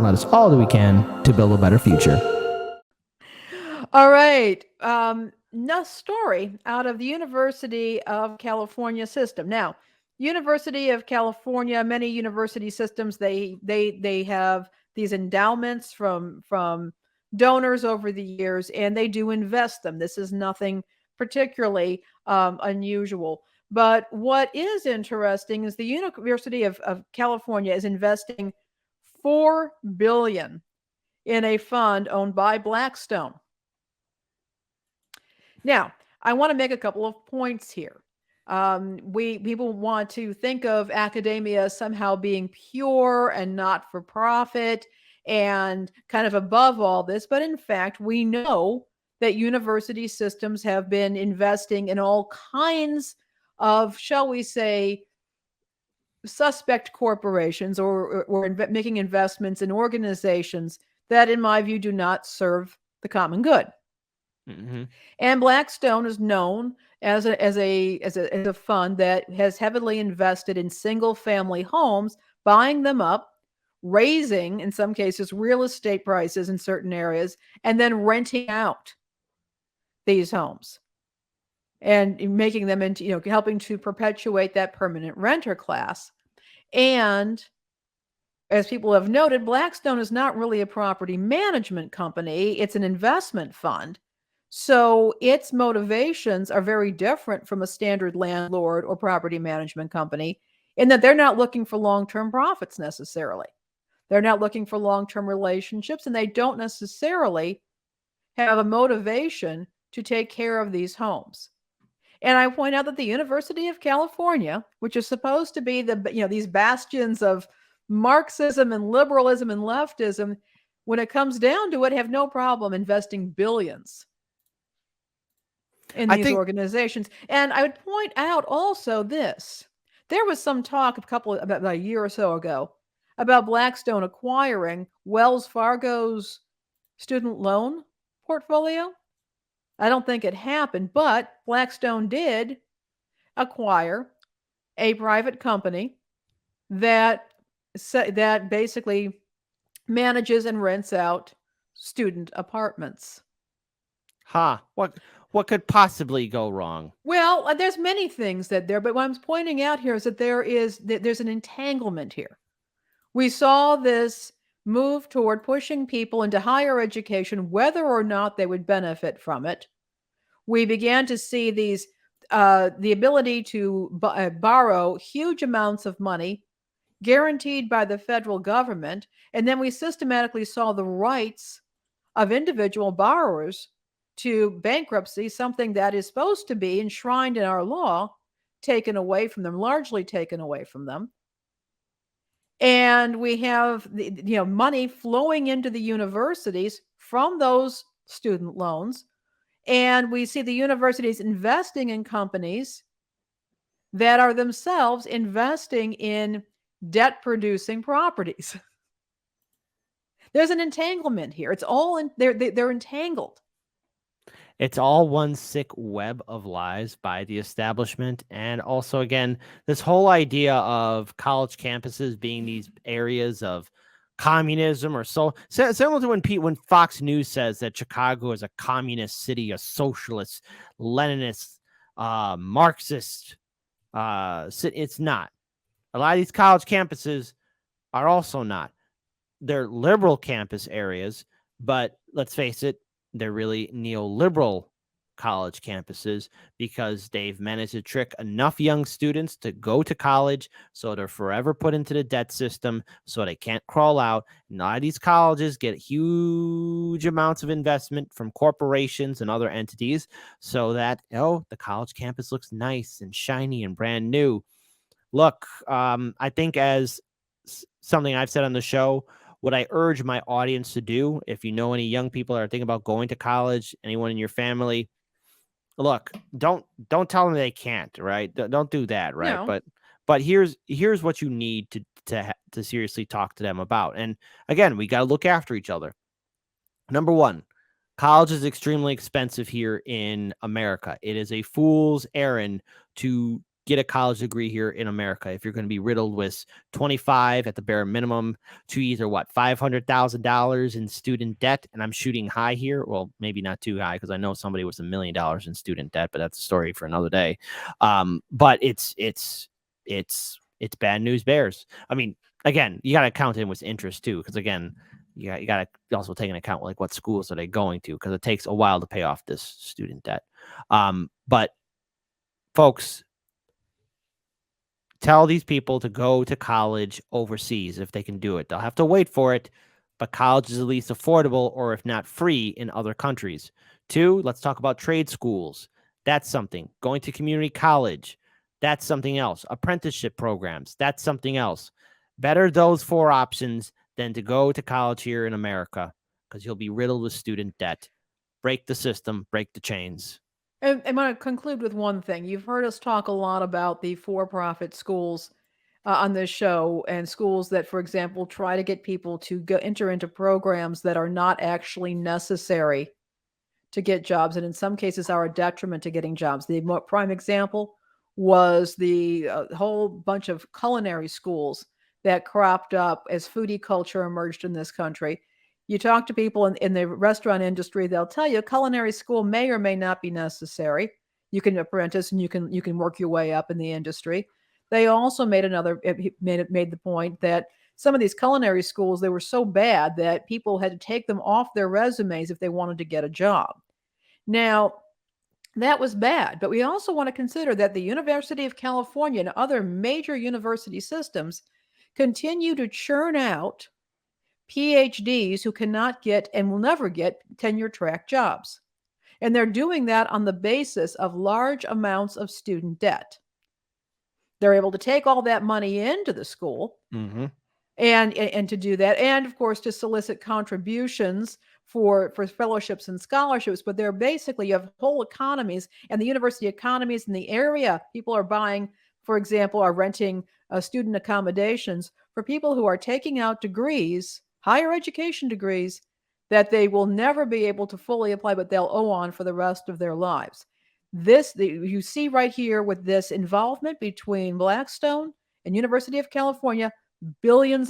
and let us all do what we can to build a better future. All right. No story out of the University of California system. Now, University of California, many university systems, they have these endowments from donors over the years, and they do invest them. This is nothing particularly unusual. But what is interesting is the University of California is investing 4 billion in a fund owned by Blackstone. Now, I want to make a couple of points here. We people want to think of academia somehow being pure and not for profit and kind of above all this, but in fact, we know that university systems have been investing in all kinds of, shall we say, suspect corporations or making investments in organizations that, in my view, do not serve the common good. Mm-hmm. And Blackstone is known as a fund that has heavily invested in single family homes, buying them up, raising in some cases real estate prices in certain areas, and then renting out these homes and making them into, helping to perpetuate that permanent renter class. And as people have noted, Blackstone is not really a property management company, it's an investment fund. So its motivations are very different from a standard landlord or property management company in that they're not looking for long term profits necessarily. They're not looking for long term relationships, and they don't necessarily have a motivation to take care of these homes. And I point out that the University of California, which is supposed to be these bastions of Marxism and liberalism and leftism, when it comes down to it, have no problem investing billions in I these think organizations. And I would point out also this. There was some talk about a year or so ago about Blackstone acquiring Wells Fargo's student loan portfolio. I don't think it happened, but Blackstone did acquire a private company that that basically manages and rents out student apartments. what could possibly go wrong? Well, there's many things that there, but what I'm pointing out here is that there's an entanglement here. We saw this move toward pushing people into higher education, whether or not they would benefit from it. We began to see the ability to borrow huge amounts of money guaranteed by the federal government, and then we systematically saw the rights of individual borrowers to bankruptcy, something that is supposed to be enshrined in our law, taken away from them, largely taken away from them. And we have money flowing into the universities from those student loans, and we see the universities investing in companies that are themselves investing in debt producing properties. There's an entanglement here. It's all they're entangled. It's all one sick web of lies by the establishment. And also, again, this whole idea of college campuses being these areas of communism or similar to when Fox News says that Chicago is a communist city, a socialist, Leninist, Marxist city. It's not. A lot of these college campuses are also not. They're liberal campus areas, but let's face it, they're really neoliberal college campuses because they've managed to trick enough young students to go to college so they're forever put into the debt system so they can't crawl out. And a lot of these colleges get huge amounts of investment from corporations and other entities so that, the college campus looks nice and shiny and brand new. Look, I think as something I've said on the show, what I urge my audience to do, if you know any young people that are thinking about going to college, anyone in your family, look, don't tell them they can't, right? Don't do that, right? No. But here's what you need to seriously talk to them about. And again, we got to look after each other. Number one, college is extremely expensive here in America. It is a fool's errand to get a college degree here in America if you're going to be riddled with 25 at the bare minimum to either what, $500,000 in student debt. And I'm shooting high here. Well, maybe not too high because I know somebody was $1 million in student debt, but that's a story for another day. But it's bad news bears. I mean, again, you got to count in with interest too, because again, you got to also take into account like what schools are they going to, because it takes a while to pay off this student debt. But folks, tell these people to go to college overseas if they can do it. They'll have to wait for it, but college is at least affordable, or if not free, in other countries. 2, let's talk about trade schools. That's something. Going to community college, that's something else. Apprenticeship programs, that's something else. Better those 4 options than to go to college here in America, because you'll be riddled with student debt. Break the system, break the chains. And I'm going to conclude with one thing. You've heard us talk a lot about the for-profit schools on this show, and schools that, for example, try to get people to enter into programs that are not actually necessary to get jobs, and in some cases are a detriment to getting jobs. The prime example was the whole bunch of culinary schools that cropped up as foodie culture emerged in this country. You talk to people in the restaurant industry, they'll tell you culinary school may or may not be necessary. You can apprentice and you can work your way up in the industry. They also made made the point that some of these culinary schools, they were so bad that people had to take them off their resumes if they wanted to get a job. Now, that was bad, but we also want to consider that the University of California and other major university systems continue to churn out PhDs who cannot get and will never get tenure track jobs. And they're doing that on the basis of large amounts of student debt. They're able to take all that money into the school and to do that, and of course to solicit contributions for fellowships and scholarships. But they're basically, you have whole economies, and the university economies in the area, people are buying, for example, are renting student accommodations for people who are taking out degrees, higher education degrees, that they will never be able to fully apply, but they'll owe on for the rest of their lives. You see right here with this involvement between Blackstone and University of California, billions